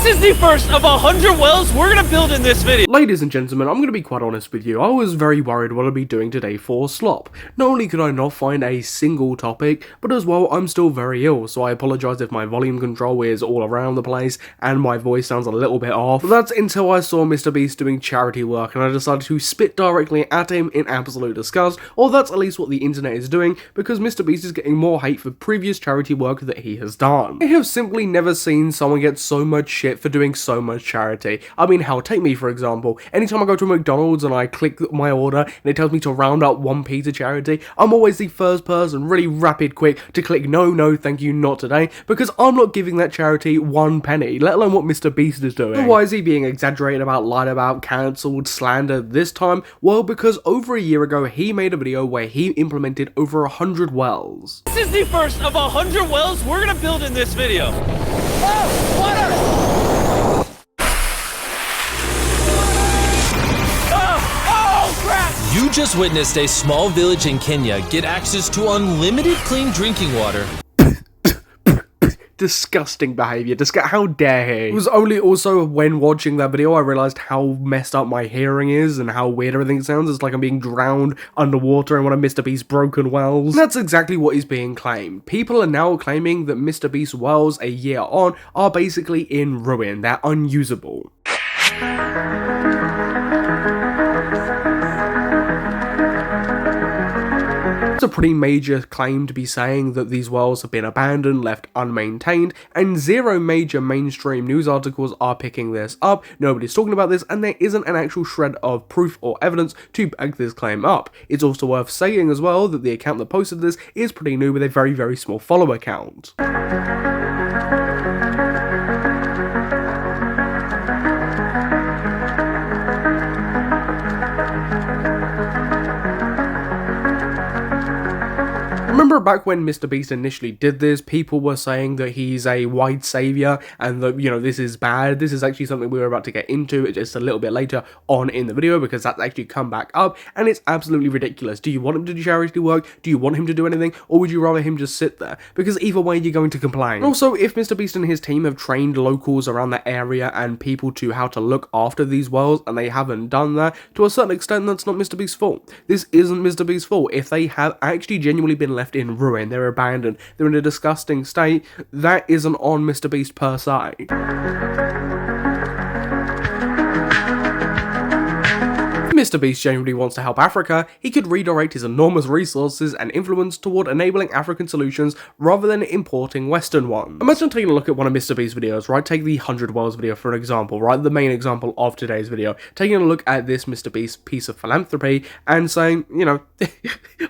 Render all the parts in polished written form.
is the first of 100 wells we're gonna build in this video. Ladies and gentlemen, I'm gonna be quite honest with you. I was very worried what I'd be doing today for slop. Not only could I not find a single topic, but as well, I'm still very ill, so I apologise if my volume control is all around the place and my voice sounds a little bit off. But that's until I saw MrBeast doing charity work and I decided to spit directly at him in absolute disgust, or that's at least what the internet is doing, because MrBeast is getting more hate for previous charity work that he has done. I have simply never seen someone get so much shit for doing so much charity. I mean, hell, take me for example. Anytime I go to a McDonald's and I click my order and it tells me to round up 1p to charity, I'm always the first person, really rapid quick, to click no, thank you, not today, because I'm not giving that charity 1 penny, let alone what MrBeast is doing. Why is he being exaggerated about, lied about, cancelled, slandered this time? Well, because over a year ago, he made a video where he implemented over 100 wells. This is the first of 100 wells we're gonna build in this video. Oh, water! You just witnessed a small village in Kenya get access to unlimited clean drinking water. Disgusting behaviour, how dare he. It was only also when watching that video I realised how messed up my hearing is and how weird everything sounds. It's like I'm being drowned underwater in one of MrBeast's broken wells. And that's exactly what is being claimed. People are now claiming that MrBeast's wells a year on are basically in ruin, they're unusable. It's a pretty major claim to be saying that these wells have been abandoned, left unmaintained, and zero major mainstream news articles are picking this up. Nobody's talking about this, and there isn't an actual shred of proof or evidence to back this claim up. It's also worth saying as well that the account that posted this is pretty new with a very, very small follower count. Remember back when MrBeast initially did this, people were saying that he's a white saviour and that, you know, this is bad. This is actually something we were about to get into just a little bit later on in the video, because that's actually come back up and it's absolutely ridiculous. Do you want him to do charity work? Do you want him to do anything? Or would you rather him just sit there? Because either way, you're going to complain. Also, if MrBeast and his team have trained locals around that area and people to how to look after these wells and they haven't done that, to a certain extent, that's not MrBeast's fault. This isn't MrBeast's fault. If they have actually genuinely been left in ruin, they're abandoned, they're in a disgusting state, that isn't on MrBeast per se. If MrBeast genuinely wants to help Africa, he could redirect his enormous resources and influence toward enabling African solutions rather than importing Western ones. Imagine taking a look at one of MrBeast's videos, right? Take the 100 wells video for an example, right? The main example of today's video. Taking a look at this MrBeast piece of philanthropy and saying, you know,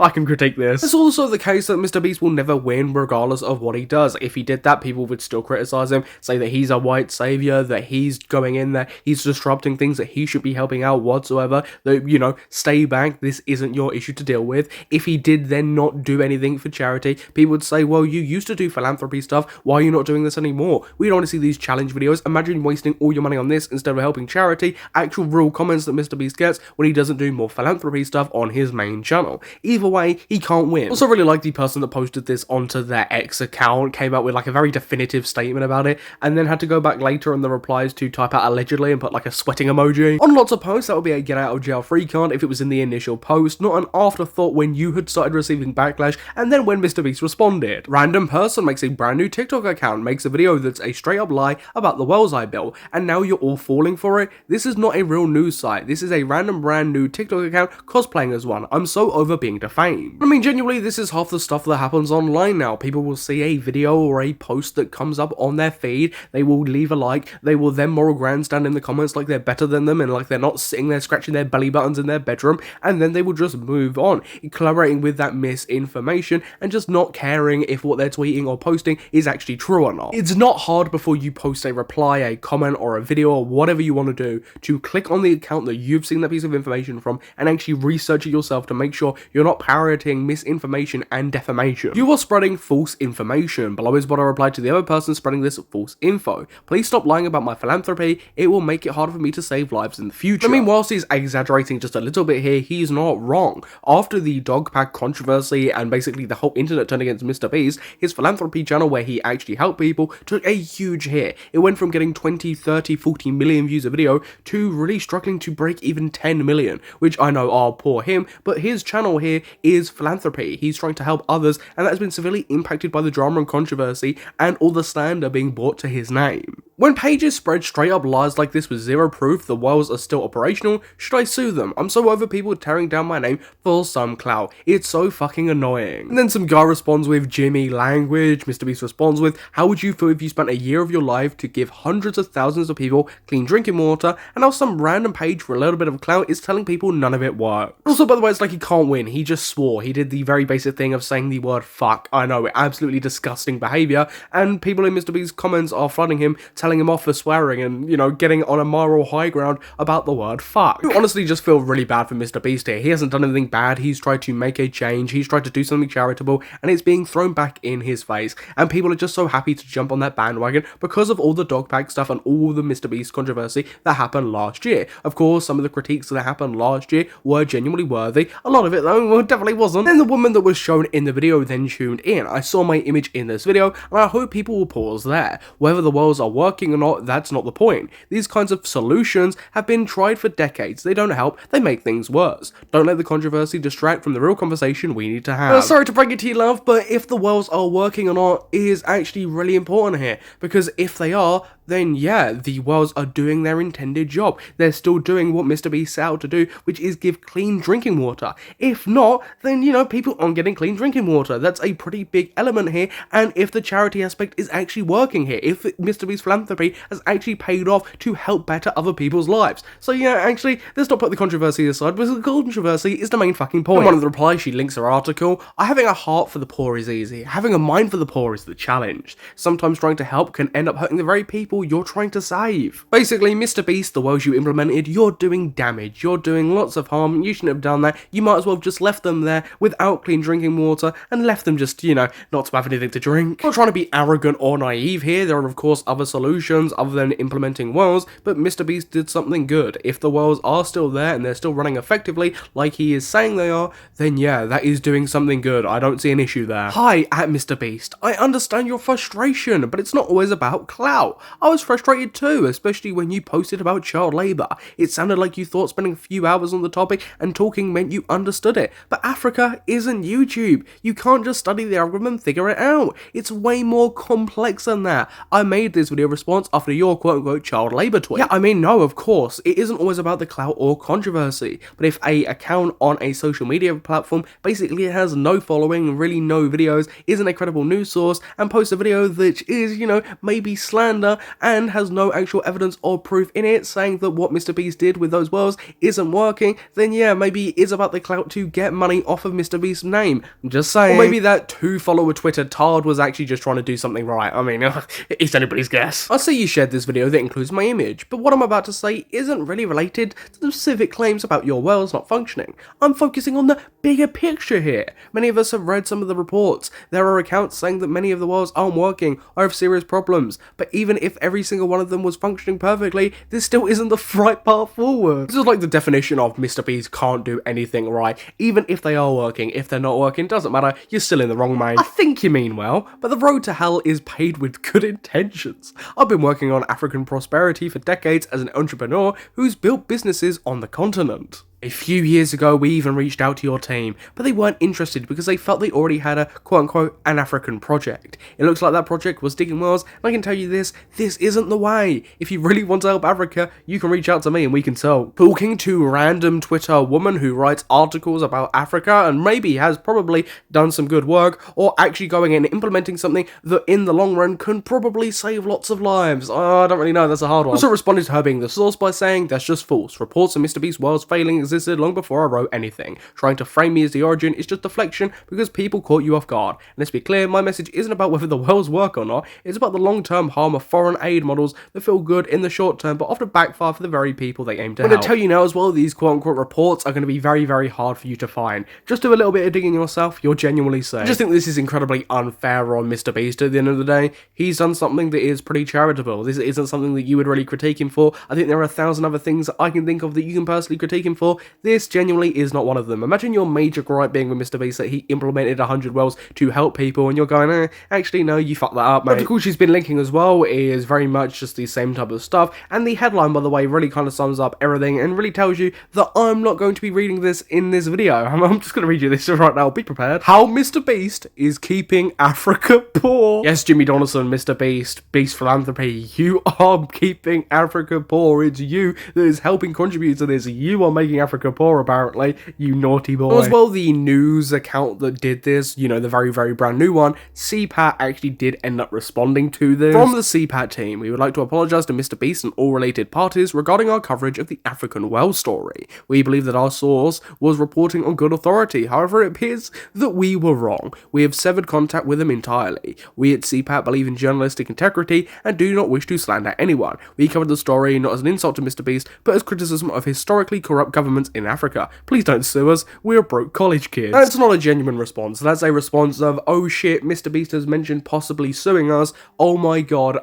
I can critique this. It's also the case that MrBeast will never win regardless of what he does. If he did that, people would still criticize him, say that he's a white savior, that he's going in there, he's disrupting things that he should be helping out whatsoever, that, you know, stay back, this isn't your issue to deal with. If he did then not do anything for charity, people would say, well, you used to do philanthropy stuff, why are you not doing this anymore? We don't want to see these challenge videos. Imagine wasting all your money on this instead of helping charity. Actual real comments that MrBeast gets when he doesn't do more philanthropy stuff on his main channel. Either way, he can't win. Also really like the person that posted this onto their X account, came out with like a very definitive statement about it, and then had to go back later in the replies to type out allegedly and put like a sweating emoji. On lots of posts, that would be a get out of jail free card if it was in the initial post, not an afterthought when you had started receiving backlash and then when MrBeast responded. Random person makes a brand new TikTok account, makes a video that's a straight up lie about the wells I built, and now you're all falling for it? This is not a real news site. This is a random brand new TikTok account cosplaying as one. I'm so over being defamed. I mean, genuinely, this is half the stuff that happens online now. People will see a video or a post that comes up on their feed, they will leave a like, they will then moral grandstand in the comments like they're better than them and like they're not sitting there scratching their belly buttons in their bedroom, and then they will just move on, collaborating with that misinformation and just not caring if what they're tweeting or posting is actually true or not. It's not hard before you post a reply, a comment, or a video, or whatever you want to do, to click on the account that you've seen that piece of information from and actually research it yourself to make sure you're not parroting misinformation and defamation. You are spreading false information. Below is what I replied to the other person spreading this false info. Please stop lying about my philanthropy. It will make it harder for me to save lives in the future. I mean, whilst he's exaggerating exaggerating just a little bit here, he's not wrong. After the dog pack controversy and basically the whole internet turned against MrBeast, his philanthropy channel where he actually helped people took a huge hit. It went from getting 20, 30, 40 million views a video to really struggling to break even 10 million, which I know are poor him, but his channel here is Philanthropy. He's trying to help others, and that has been severely impacted by the drama and controversy and all the slander being brought to his name. When pages spread straight up lies like this with zero proof the wells are still operational, should I sue them? I'm so over people tearing down my name for some clout. It's so fucking annoying. And then some guy responds with Jimmy language. MrBeast responds with, how would you feel if you spent a year of your life to give hundreds of thousands of people clean drinking water, and now some random page for a little bit of clout is telling people none of it worked. Also, by the way, it's like he can't win. He just swore. He did the very basic thing of saying the word fuck. I know, absolutely disgusting behavior, and people in MrBeast's comments are flooding him, telling him off for swearing and, you know, getting on a moral high ground about the word fuck. I honestly just feel really bad for MrBeast here. He hasn't done anything bad. He's tried to make a change. He's tried to do something charitable, and it's being thrown back in his face, and people are just so happy to jump on that bandwagon because of all the dog pack stuff and all the MrBeast controversy that happened last year. Of course, some of the critiques that happened last year were genuinely worthy. A lot of it, though, well, definitely wasn't. And the woman that was shown in the video then tuned in. I saw my image in this video, and I hope people will pause there. Whether the wells are working or not, that's not the point. These kinds of solutions have been tried for decades. They don't help, they make things worse. Don't let the controversy distract from the real conversation we need to have. Sorry to break it to you, love, but if the wells are working or not is actually really important here, because if they are, then yeah, the wells are doing their intended job. They're still doing what MrBeast set out to do, which is give clean drinking water. If not, then, you know, people aren't getting clean drinking water. That's a pretty big element here, and if the charity aspect is actually working here, if MrBeast philanthropy has actually paid off to help better other people's lives. So yeah, actually, let's not put the controversy aside, because the controversy is the main fucking point. In one of the replies, she links her article, having a heart for the poor is easy. Having a mind for the poor is the challenge. Sometimes trying to help can end up hurting the very people you're trying to save. Basically, MrBeast, the wells you implemented, you're doing damage. You're doing lots of harm. You shouldn't have done that. You might as well have just left them there without clean drinking water and left them just, you know, not to have anything to drink. I'm not trying to be arrogant or naive here. There are, of course, other solutions other than implementing wells, but MrBeast did something good. If the wells are still there and they're still running effectively like he is saying they are, then yeah, that is doing something good. I don't see an issue there. Hi, at MrBeast. I understand your frustration, but it's not always about clout. I was frustrated too, especially when you posted about child labour. It sounded like you thought spending a few hours on the topic and talking meant you understood it. But Africa isn't YouTube. You can't just study the algorithm and figure it out. It's way more complex than that. I made this video response after your quote-unquote child labour tweet. Yeah, I mean, no, of course, it isn't always about the clout or controversy. But if a account on a social media platform basically has no following, really no videos, isn't a credible news source, and posts a video that is, you know, maybe slander, and has no actual evidence or proof in it saying that what MrBeast did with those wells isn't working, then yeah, maybe it is about the clout to get money off of MrBeast's name. I'm just saying. Or maybe that 2-follower Twitter tard was actually just trying to do something right. I mean, it's anybody's guess. I see you shared this video that includes my image, but what I'm about to say isn't really related to the specific claims about your wells not functioning. I'm focusing on the bigger picture here. Many of us have read some of the reports. There are accounts saying that many of the wells aren't working or have serious problems, but even if every single one of them was functioning perfectly, this still isn't the right path forward. This is like the definition of MrBeast can't do anything right. Even if they are working, if they're not working, doesn't matter, you're still in the wrong, mate. I think you mean well, but the road to hell is paved with good intentions. I've been working on African prosperity for decades as an entrepreneur who's built businesses on the continent. A few years ago, we even reached out to your team, but they weren't interested because they felt they already had a quote-unquote an African project. It looks like that project was digging wells, and I can tell you this isn't the way. If you really want to help Africa, you can reach out to me and we can talk. Talking to random Twitter woman who writes articles about Africa and maybe has probably done some good work, or actually going and implementing something that in the long run can probably save lots of lives. I don't really know, that's a hard one. Also responded to her being the source by saying, that's just false. Reports of MrBeast wells failing existed long before I wrote anything. Trying to frame me as the origin is just deflection because people caught you off guard. And let's be clear, my message isn't about whether the wells work or not, it's about the long-term harm of foreign aid models that feel good in the short term but often backfire for the very people they aim to help. I'm going to tell you now as well, these quote-unquote reports are going to be very, very hard for you to find. Just do a little bit of digging yourself, you'll genuinely say. I just think this is incredibly unfair on MrBeast at the end of the day. He's done something that is pretty charitable. This isn't something that you would really critique him for. I think there are 1,000 other things that I can think of that you can personally critique him for. this genuinely is not one of them. Imagine your major gripe being with MrBeast that he implemented 100 wells to help people, and you're going, actually no, you fucked that up, mate. The article she's been linking as well is very much just the same type of stuff, and the headline, by the way, really kind of sums up everything and really tells you that I'm not going to be reading this in this video. I'm just going to read you this right now. Be prepared. How MrBeast is keeping Africa poor. Yes, Jimmy Donaldson, MrBeast, Beast Philanthropy, you are keeping Africa poor. It's you that is helping contribute to this. You are making Africa poor, apparently, you naughty boy. As well, the news account that did this, you know, the very, very brand new one, CPAT actually did end up responding to this. From the CPAT team, we would like to apologise to MrBeast and all related parties regarding our coverage of the African well story. We believe that our source was reporting on good authority. However, it appears that we were wrong. We have severed contact with them entirely. We at CPAT believe in journalistic integrity and do not wish to slander anyone. We covered the story not as an insult to MrBeast, but as criticism of historically corrupt governments in Africa. Please don't sue us, we're broke college kids. That's not a genuine response. That's a response of, oh shit, MrBeast has mentioned possibly suing us. Oh my god,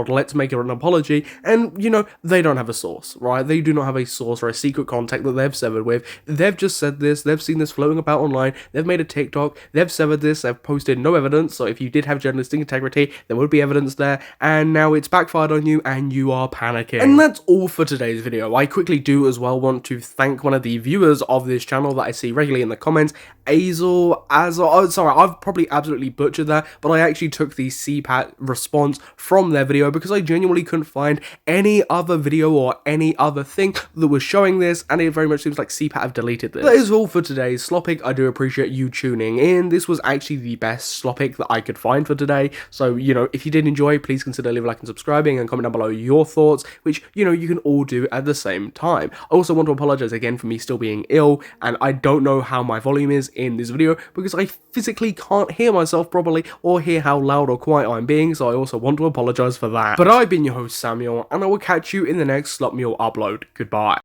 let's make an apology. And, you know, they don't have a source, right? They do not have a source or a secret contact that they've severed with. They've just said this, they've seen this floating about online, they've made a TikTok, they've severed this, they've posted no evidence, so if you did have journalistic integrity, there would be evidence there, and now it's backfired on you, and you are panicking. And that's all for today's video. I quickly do as well want to thank one of the viewers of this channel that I see regularly in the comments, Azor, oh sorry, I've probably absolutely butchered that, but I actually took the CPAT response from their video because I genuinely couldn't find any other video or any other thing that was showing this, and it very much seems like CPAT have deleted this. That is all for today's Slopic. I do appreciate you tuning in. This was actually the best Slopic that I could find for today, so, you know, if you did enjoy, please consider leaving a like and subscribing, and comment down below your thoughts, which, you know, you can all do at the same time. I also want to apologize again for me still being ill, and I don't know how my volume is in this video because I physically can't hear myself properly or hear how loud or quiet I'm being, so I also want to apologize for that. But I've been your host Samuel, and I will catch you in the next Slop Mule upload. Goodbye.